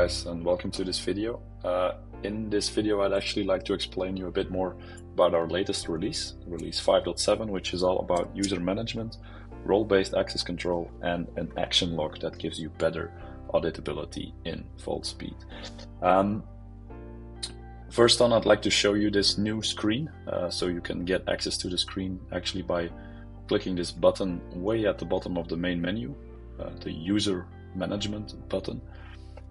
guys, and welcome to this video. In this video, I'd actually like to explain you a bit more about our latest release, release 5.7, which is all about user management, role-based access control, and an action log that gives you better auditability in VaultSpeed. First on, I'd like to show you this new screen, so you can get access to the screen actually by clicking this button way at the bottom of the main menu, the user management button,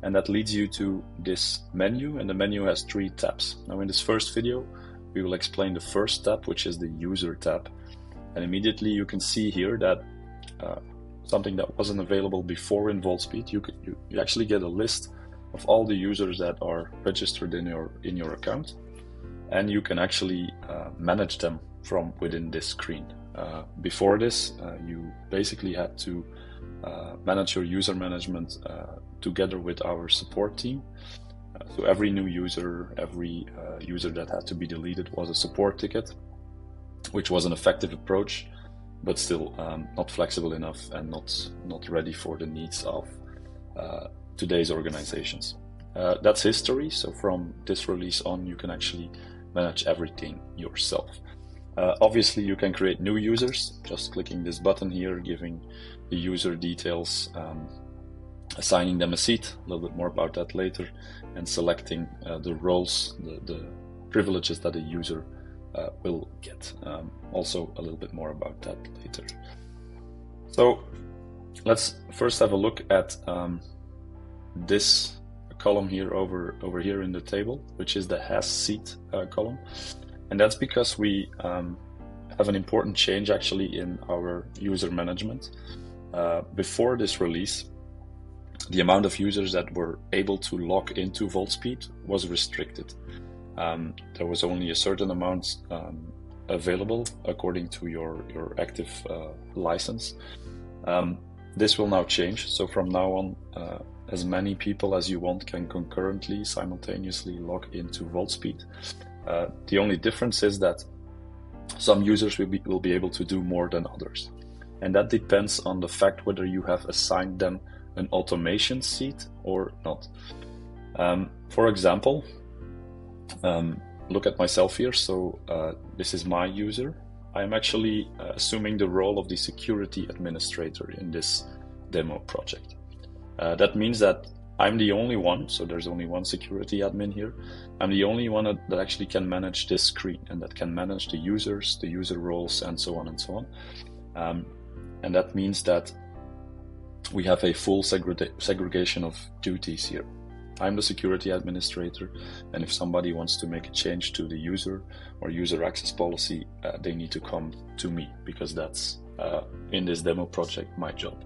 and that leads you to this menu, and the menu has 3 tabs. Now in this first video we will explain the first tab, which is the user tab, and immediately you can see here that something that wasn't available before in VaultSpeed, you actually get a list of all the users that are registered in your account, and you can actually manage them from within this screen. Before this, you basically had to manage your user management together with our support team. So every new user, every user that had to be deleted was a support ticket, which was an effective approach, but still not flexible enough and not ready for the needs of today's organizations. That's history, so from this release on you can actually manage everything yourself. Obviously you can create new users, just clicking this button here, giving the user details, assigning them a seat, a little bit more about that later, and selecting the roles, the privileges that a user will get. Also a little bit more about that later. So let's first have a look at this column here over here in the table, which is the has seat column. And that's because we have an important change actually in our user management. Before this release, the amount of users that were able to log into VaultSpeed was restricted. There was only a certain amount available according to your active license. This will now change. So from now on, as many people as you want can concurrently, simultaneously log into VaultSpeed. The only difference is that some users will be able to do more than others. And that depends on the fact whether you have assigned them an automation seat or not. For example, look at myself here. So this is my user. I'm actually assuming the role of the security administrator in this demo project. That means that I'm the only one, so there's only one security admin here. I'm the only one that actually can manage this screen and that can manage the users, the user roles, and so on and so on. And that means that we have a full segregation of duties here. I'm the security administrator, and if somebody wants to make a change to the user or user access policy, they need to come to me, because that's, in this demo project, my job.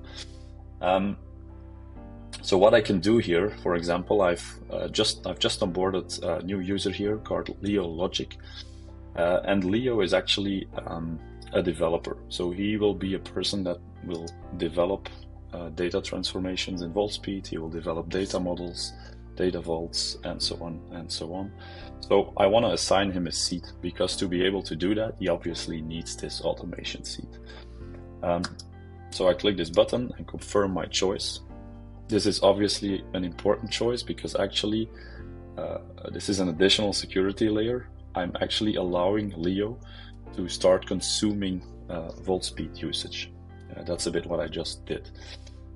So what I can do here, for example, I've just onboarded a new user here called Leo Logic, and Leo is actually a developer. So he will be a person that will develop data transformations in VaultSpeed. He will develop data models, data vaults, and so on and so on. So I want to assign him a seat, because to be able to do that, he obviously needs this automation seat. So I click this button and confirm my choice. This is obviously an important choice, because actually this is an additional security layer. I'm actually allowing Leo to start consuming VaultSpeed usage. That's a bit what I just did.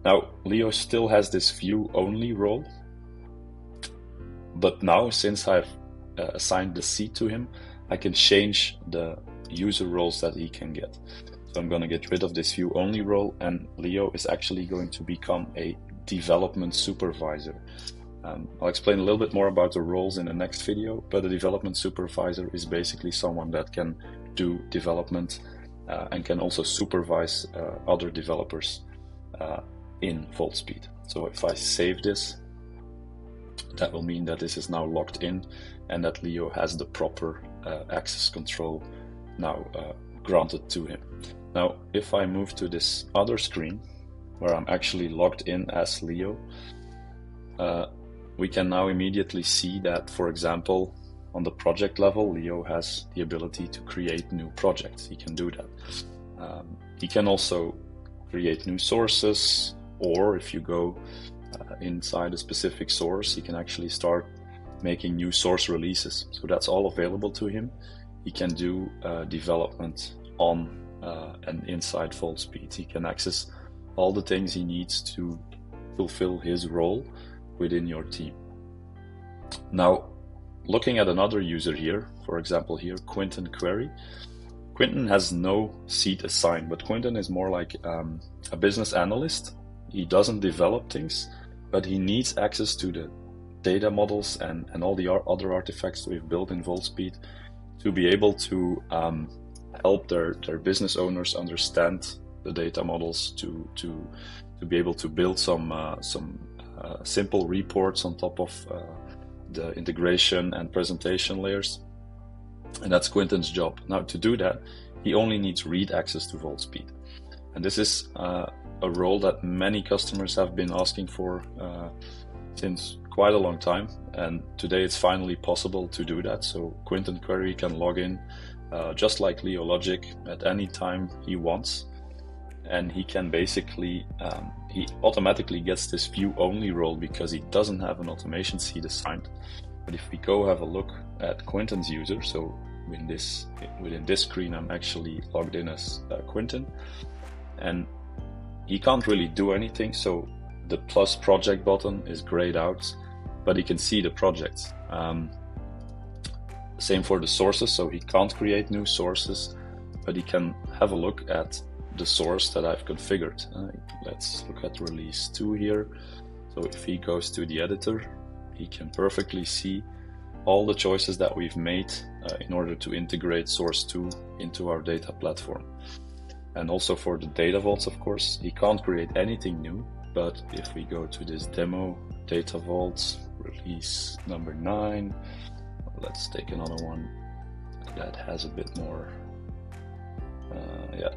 Now Leo still has this view only role, but now since I've assigned the seat to him, I can change the user roles that he can get. So I'm going to get rid of this view only role, and Leo is actually going to become a development supervisor. I'll explain a little bit more about the roles in the next video, but a development supervisor is basically someone that can do development and can also supervise other developers in VaultSpeed. So if I save this, that will mean that this is now locked in and that Leo has the proper access control now granted to him. Now if I move to this other screen where I'm actually logged in as Leo, we can now immediately see that, for example, on the project level, Leo has the ability to create new projects. He can do that. He can also create new sources, or if you go inside a specific source, he can actually start making new source releases. So that's all available to him. He can do development on and inside VaultSpeed. He can access all the things he needs to fulfill his role within your team. Now, looking at another user here, for example here, Quentin Query. Quentin has no seat assigned, but Quentin is more like a business analyst. He doesn't develop things, but he needs access to the data models and all the other artifacts we've built in VaultSpeed to be able to help their business owners understand the data models, to be able to build some simple reports on top of the integration and presentation layers. And that's Quentin's job. Now, to do that, he only needs read access to VaultSpeed. And this is a role that many customers have been asking for since quite a long time. And today it's finally possible to do that. So Quentin Query can log in just like Leo Logic at any time he wants. And he can basically, he automatically gets this view only role because he doesn't have an automation seat assigned. But if we go have a look at Quentin's user, so within this screen, I'm actually logged in as Quentin, and he can't really do anything. So the plus project button is grayed out, but he can see the projects. Same for the sources, so he can't create new sources, but he can have a look at the source that I've configured. Let's look at release 2 here. So if he goes to the editor, he can perfectly see all the choices that we've made in order to integrate source 2 into our data platform. And also for the data vaults, of course, he can't create anything new, but if we go to this demo data vault release number 9, let's take another one that has a bit more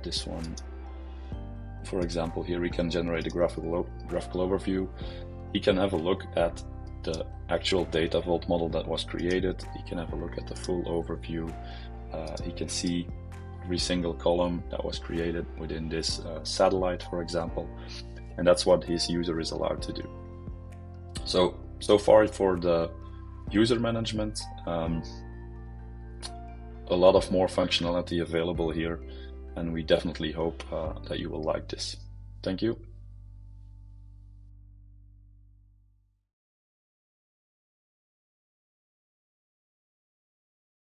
this one. For example, here we can generate a graphical overview. He can have a look at the actual data vault model that was created. He can have a look at the full overview. He can see every single column that was created within this satellite, for example. And that's what his user is allowed to do. So far for the user management, a lot of more functionality available here, and we definitely hope that you will like this. Thank you.